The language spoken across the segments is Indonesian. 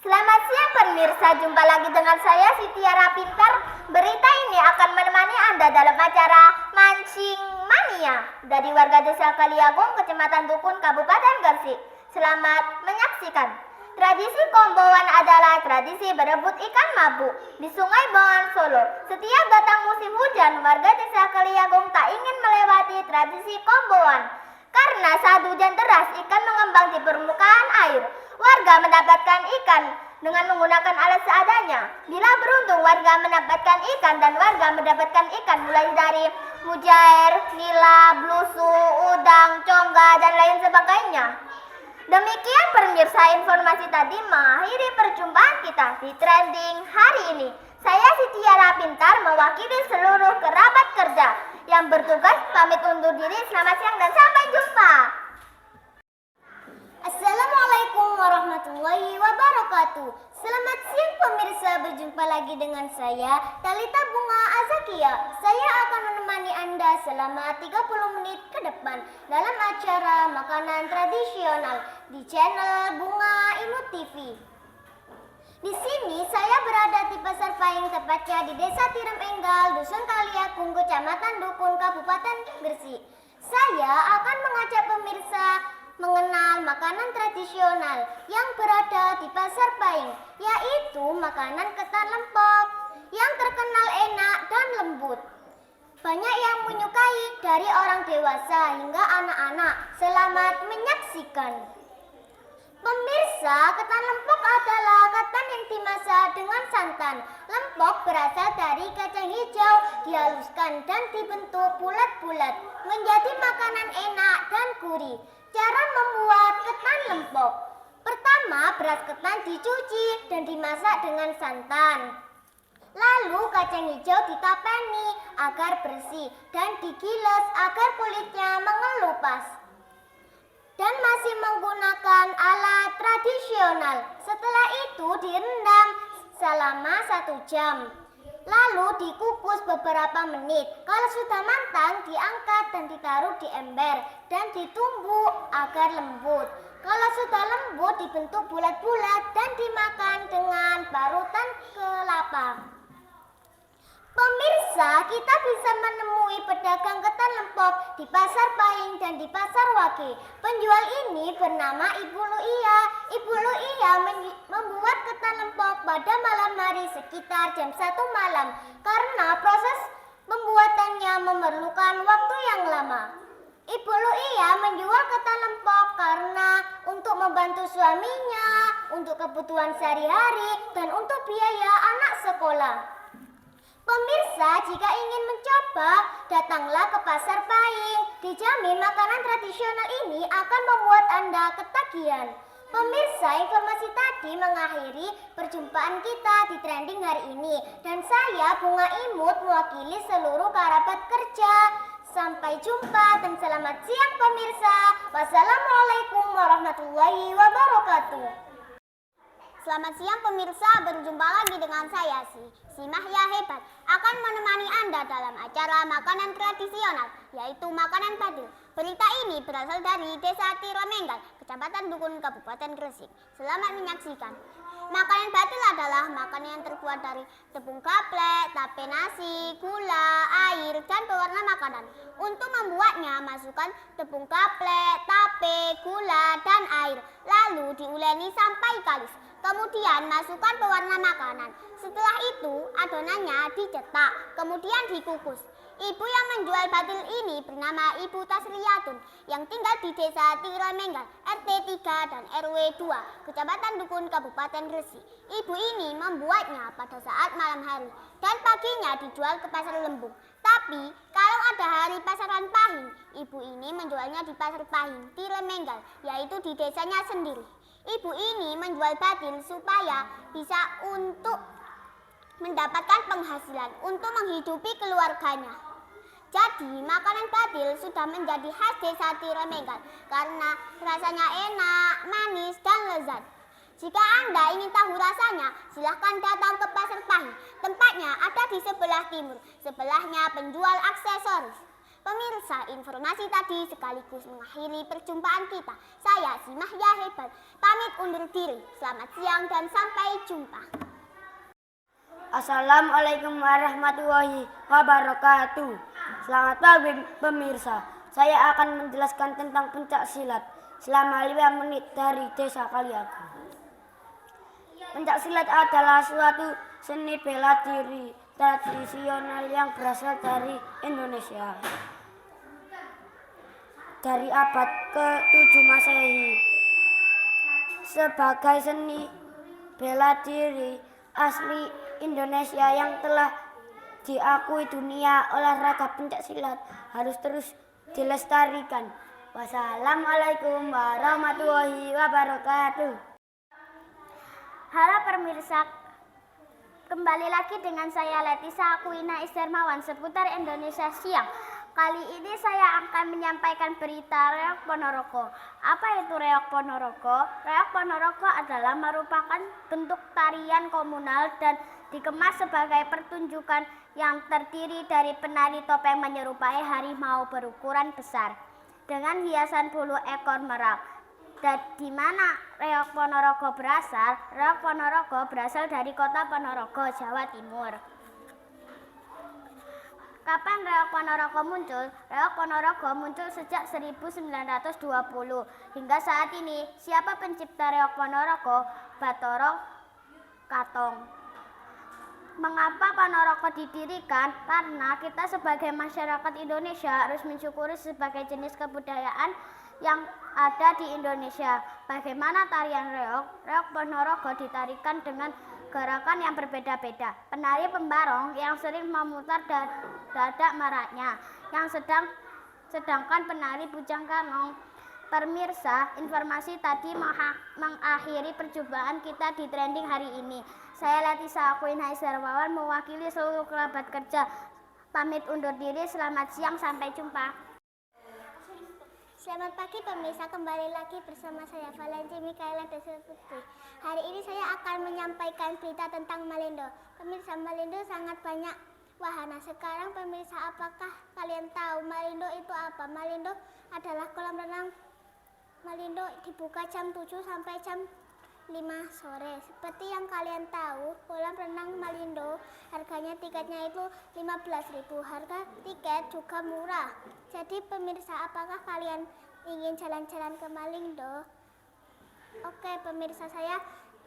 Selamat siang pemirsa, jumpa lagi dengan saya Siti Tiara Pintar. Berita ini akan menemani Anda dalam acara Mancing Mania dari warga Desa Kaliagung, Kecamatan Dukun, Kabupaten Gresik. Selamat menyaksikan. Tradisi Komboan adalah tradisi berebut ikan mabuk di Sungai Bongan, Solo. Setiap datang musim hujan, warga Desa Kaliagung tak ingin melewati tradisi Komboan. Karena saat hujan deras, ikan mengembang di permukaan air. Warga mendapatkan ikan dengan menggunakan alat seadanya. Bila beruntung, warga mendapatkan ikan dan warga mendapatkan ikan mulai dari mujair, nila, blusu, udang, congga, dan lain sebagainya. Demikian pemirsa, informasi tadi mengakhiri perjumpaan kita di trending hari ini. Saya Siti Tiara Pintar mewakili seluruh kerabat kerja yang bertugas pamit undur diri. Selamat siang dan sampai jumpa. Assalamualaikum warahmatullahi wabarakatuh. Selamat siang pemirsa, berjumpa lagi dengan saya Talita Bunga Azakia. Saya akan menemani Anda selama 30 menit ke depan dalam acara makanan tradisional di channel Bunga Imut TV. Di sini saya berada di Pasar Pahing, tepatnya di Desa Tirem Enggal, Dusun Kaliagung, Kecamatan Dukun, Kabupaten Gresik. Saya akan mengajak pemirsa mengenal makanan tradisional yang berada di Pasar Pahing, yaitu makanan ketan lempok yang terkenal enak dan lembut. Banyak yang menyukai, dari orang dewasa hingga anak-anak. Selamat menyaksikan. Pemirsa, ketan lempok adalah ketan yang dimasak dengan santan. Lempok berasal dari kacang hijau, dihaluskan dan dibentuk bulat-bulat menjadi makanan enak dan gurih. Cara membuat ketan lempok: pertama, beras ketan dicuci dan dimasak dengan santan. Lalu kacang hijau ditapani agar bersih dan digiles agar kulitnya mengelupas. Dan masih menggunakan alat tradisional. Setelah itu direndam selama 1 jam. Lalu dikukus beberapa menit. Kalau sudah matang, diangkat dan ditaruh di ember dan ditumbuk agar lembut. Kalau sudah lembut, dibentuk bulat-bulat dan dimakan dengan parutan kelapa. Pemirsa, kita bisa menemui pedagang ketan lempok di Pasar Pahing dan di Pasar Wage. Penjual ini bernama Ibu Luia. Ibu Luia membuat ketan lempok pada malam hari sekitar jam 1 malam karena proses pembuatannya memerlukan waktu yang lama. Ibu Luia menjual ketan lempok karena untuk membantu suaminya, untuk kebutuhan sehari-hari, dan untuk biaya anak sekolah. Pemirsa, jika ingin mencoba, datanglah ke Pasar Pahing. Dijamin makanan tradisional ini akan membuat Anda ketagihan. Pemirsa, informasi tadi mengakhiri perjumpaan kita di trending hari ini. Dan saya, Bunga Imut, mewakili seluruh kerabat kerja. Sampai jumpa dan selamat siang pemirsa. Wassalamualaikum warahmatullahi wabarakatuh. Selamat siang pemirsa, berjumpa lagi dengan saya si Mahya Hebat akan menemani Anda dalam acara makanan tradisional, yaitu makanan badil. Berita ini berasal dari Desa Tirem Enggal, Kecamatan Dukun, Kabupaten Gresik. Selamat menyaksikan. Makanan badil adalah makanan yang terbuat dari tepung gaplek, tape nasi, gula, air, dan pewarna makanan. Untuk membuatnya, masukkan tepung gaplek, tape, gula, dan air, lalu diuleni sampai kalis. Kemudian masukkan pewarna makanan. Setelah itu adonannya dicetak, kemudian dikukus. Ibu yang menjual badil ini bernama Ibu Tasriyatun yang tinggal di Desa Tirem Enggal, RT 3 dan RW 2, Kecamatan Dukun, Kabupaten Gresik. Ibu ini membuatnya pada saat malam hari dan paginya dijual ke Pasar Lembung. Tapi kalau ada hari pasaran Pahing, ibu ini menjualnya di Pasar Pahing, Tirem Enggal, yaitu di desanya sendiri. Ibu ini menjual badil supaya bisa untuk mendapatkan penghasilan untuk menghidupi keluarganya. Jadi makanan badil sudah menjadi khas Desa Tirem Enggal karena rasanya enak, manis, dan lezat. Jika Anda ingin tahu rasanya, silahkan datang ke Pasar Pahing. Tempatnya ada di sebelah timur, sebelahnya penjual aksesoris. Pemirsa, informasi tadi sekaligus mengakhiri perjumpaan kita. Saya Simahya Hebat, pamit undur diri. Selamat siang dan sampai jumpa. Assalamualaikum warahmatullahi wabarakatuh. Selamat pagi pemirsa. Saya akan menjelaskan tentang pencak silat selama 5 menit dari Desa Kaliagung. Pencak silat adalah suatu seni bela diri tradisional yang berasal dari Indonesia. Dari abad ke-7 Masehi, sebagai seni bela diri asli Indonesia yang telah diakui dunia, olahraga pencak silat harus terus dilestarikan. Wassalamualaikum warahmatullahi wabarakatuh. Halo pemirsa, kembali lagi dengan saya Letisa Akuina Isdermawan seputar Indonesia Siang. Kali ini saya akan menyampaikan berita Reok Ponorogo. Apa itu Reok Ponorogo? Reok Ponorogo adalah merupakan bentuk tarian komunal dan dikemas sebagai pertunjukan yang terdiri dari penari topeng menyerupai harimau berukuran besar dengan hiasan bulu ekor merak. Dan di mana Reok Ponorogo berasal? Reok Ponorogo berasal dari kota Ponorogo, Jawa Timur. Kapan Reok Ponorogo muncul? Reok Ponorogo muncul sejak 1920 hingga saat ini. Siapa pencipta Reok Ponorogo? Bathara Katong. Mengapa Ponorogo didirikan? Karena kita sebagai masyarakat Indonesia harus mensyukuri sebagai jenis kebudayaan yang ada di Indonesia. Bagaimana tarian reok? Reok Ponorogo ditarikan dengan gerakan yang berbeda-beda. Penari pembarong yang sering memutar dadak meraknya, sedangkan penari bujang kanong. Pemirsa, informasi tadi mengakhiri perjumpaan kita di trending hari ini. Saya Letisa Akuina Isdermawan mewakili seluruh kerabat kerja. Pamit undur diri, selamat siang, sampai jumpa. Selamat pagi pemirsa, kembali lagi bersama saya Valenci Mikaela Deseputri. Hari ini saya akan menyampaikan berita tentang Malindo. Pemirsa, Malindo sangat banyak wahana. Sekarang pemirsa, apakah kalian tahu Malindo itu apa? Malindo adalah kolam renang. Malindo dibuka jam 7 sampai jam 5 sore. Seperti yang kalian tahu, kolam renang Malindo harganya tiketnya itu 15.000. Harga tiket juga murah. Jadi pemirsa, apakah kalian ingin jalan-jalan ke Malindo? Oke pemirsa, saya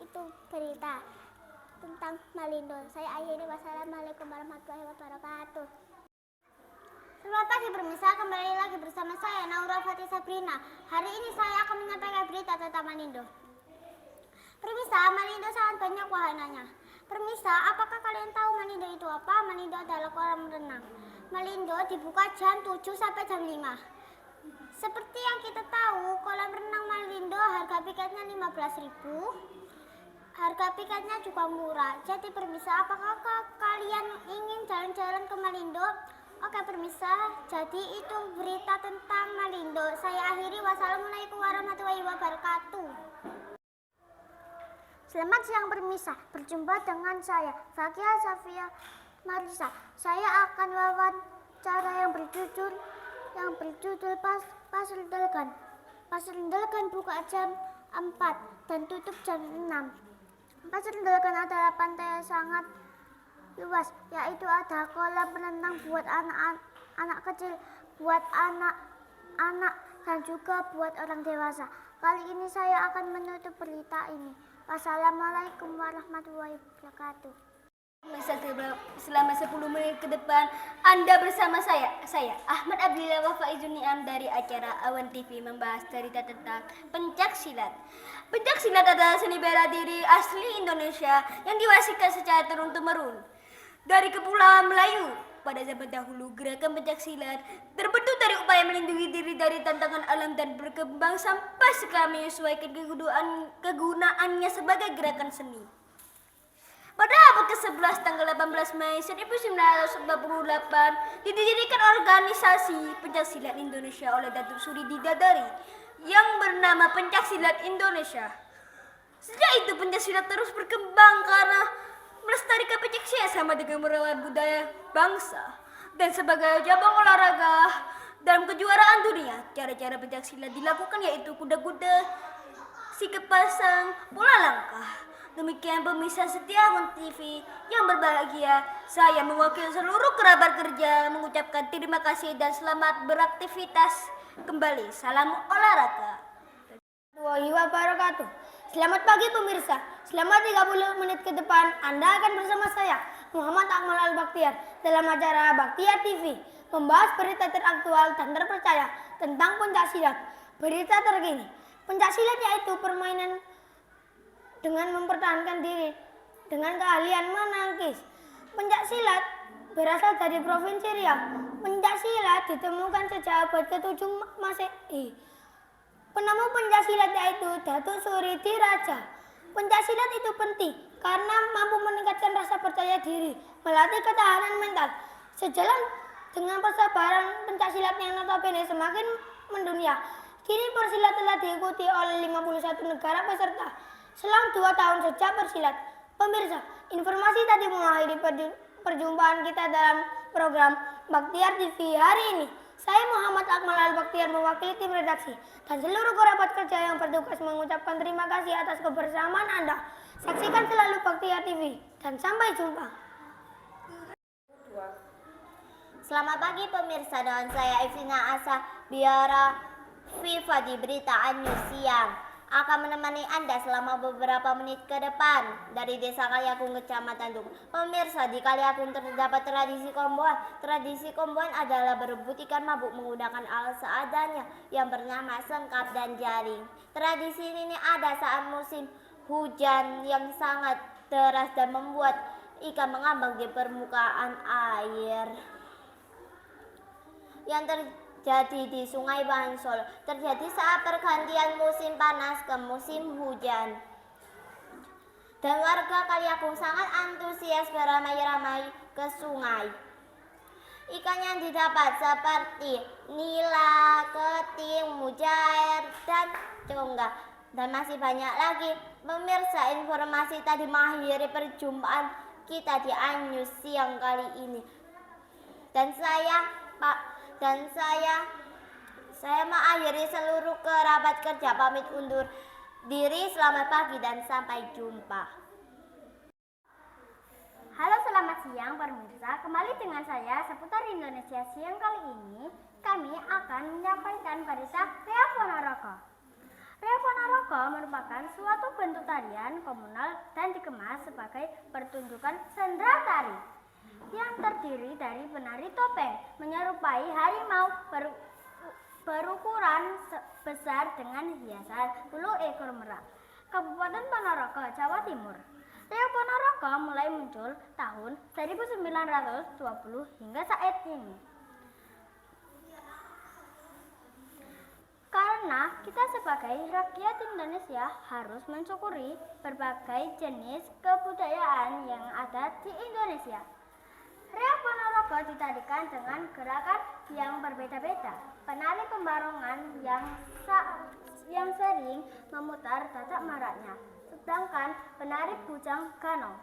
itu berita tentang Malindo. Saya akhiri, wassalamualaikum warahmatullahi wabarakatuh. Selamat pagi pemirsa, kembali lagi bersama saya Naura Fatih Sabrina. Hari ini saya akan menyampaikan berita tentang Malindo. Pemirsa, Malindo sangat banyak wahananya. Pemirsa, apakah kalian tahu Malindo itu apa? Malindo adalah kolam renang. Malindo dibuka jam 7 sampai jam 5. Seperti yang kita tahu, kolam renang Malindo harga tiketnya 15.000. Harga tiketnya juga murah. Jadi pemirsa, apakah kalian ingin jalan-jalan ke Malindo? Oke pemirsa, jadi itu berita tentang Malindo. Saya akhiri, wassalamualaikum warahmatullahi wabarakatuh. Selamat siang pemirsa, berjumpa dengan saya Fakia Safia Marisa. Saya akan wawancara yang berjudul Pasar Delgan. Pasar Delgan buka jam 4 dan tutup jam 6. Pasar Delgan adalah pantai yang sangat luas, yaitu ada kolam renang buat anak kecil, buat anak-anak dan juga buat orang dewasa. Kali ini saya akan menutup berita ini. Wassalamualaikum warahmatullahi wabarakatuh. Selama 10 menit ke depan Anda bersama saya Ahmad Abdillah Wafaizuniam dari acara Awan TV membahas cerita tentang pencak silat. Pencak silat adalah seni bela diri asli Indonesia yang diwariskan secara turun-temurun dari Kepulauan Melayu. Pada zaman dahulu, gerakan pencak silat terbentuk dari upaya melindungi diri dari tantangan alam dan berkembang sampai sekarang menyesuaikan kegunaannya sebagai gerakan seni. Pada abad ke-11 tanggal 18 Mei 1948 didirikan organisasi pencak silat Indonesia oleh Datuk Suri Bidadari yang bernama Pencak Silat Indonesia. Sejak itu pencak silat terus berkembang karena melestarikan pencak silat sama dengan merawat budaya bangsa. Dan sebagai cabang olahraga dalam kejuaraan dunia, cara-cara pencaksilat dilakukan yaitu kuda-kuda, sikap pasang, pola langkah. Demikian pemirsa setia Awan TV yang berbahagia, saya mewakili seluruh kerabat kerja mengucapkan terima kasih dan selamat beraktivitas kembali. Salam olahraga. Warahmatullahi wabarakatuh. Selamat pagi pemirsa. Selama 30 menit ke depan Anda akan bersama saya Muhammad Akmal Al-Baktiar dalam acara Baktiar TV membahas berita teraktual dan terpercaya tentang pencaksilat. Berita terkini. Pencaksilat yaitu permainan dengan mempertahankan diri dengan keahlian menangkis. Pencaksilat berasal dari Provinsi Riau. Pencaksilat ditemukan sejak abad ke-7 Masehi. Penemu pencaksilat yaitu Datuk Suri Diraja. Pencaksilat itu penting karena mampu meningkatkan rasa percaya diri, melatih ketahanan mental. Sejalan dengan persebaran pencaksilat yang notabene semakin mendunia, kini persilat telah diikuti oleh 51 negara peserta selang 2 tahun sejak persilat. Pemirsa, informasi tadi mengakhiri perjumpaan kita dalam program Baktiar TV hari ini. Saya Muhammad Akmal Al-Baktiar mewakili tim redaksi dan seluruh kerabat kerja yang bertugas mengucapkan terima kasih atas kebersamaan Anda. Saksikan selalu Baktiar TV dan sampai jumpa. Selamat pagi pemirsa, dengan saya Evina Asa Biara Viva di Berita News Siang akan menemani Anda selama beberapa menit ke depan dari Desa Kaliakung, Kecamatan Duku. Pemirsa, di Kaliakung terdapat tradisi komboan. Tradisi komboan adalah berebut ikan mabuk menggunakan alat seadanya yang bernama sengkap dan jaring. Tradisi ini ada saat musim hujan yang sangat deras dan membuat ikan mengambang di permukaan air. Yang terjadi di Sungai Bansol terjadi saat pergantian musim panas ke musim hujan. Dan warga Kaliakung sangat antusias beramai-ramai ke sungai. Ikan yang didapat seperti nila, keting, mujair, dan congga, dan masih banyak lagi. Pemirsa, informasi tadi mengakhiri perjumpaan kita di News Siang kali ini. Dan saya mengakhiri seluruh kerabat kerja pamit undur diri. Selamat pagi dan sampai jumpa. Halo, selamat siang pemirsa. Kembali dengan saya seputar Indonesia Siang kali ini. Kami akan menyampaikan berita Rea Ponorogo. Rea Ponorogo merupakan suatu bentuk tarian komunal dan dikemas sebagai pertunjukan sendera tari yang terdiri dari penari topeng menyerupai harimau berukuran besar dengan hiasan bulu ekor merah. Kabupaten Ponorogo, Jawa Timur. Rea Ponorogo mulai muncul tahun 1920 hingga saat ini. Karena kita sebagai rakyat Indonesia harus mensyukuri berbagai jenis kebudayaan yang ada di Indonesia. Rea Ponorogo ditarikan dengan gerakan yang berbeda-beda. Penari pembarongan yang sering memutar tatak maraknya, sedangkan penari bujang ganong.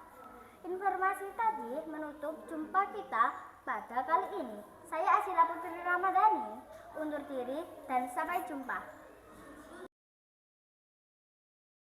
Informasi tadi menutup jumpa kita pada kali ini. Saya Asila Putri Ramadhani undur diri dan sampai jumpa.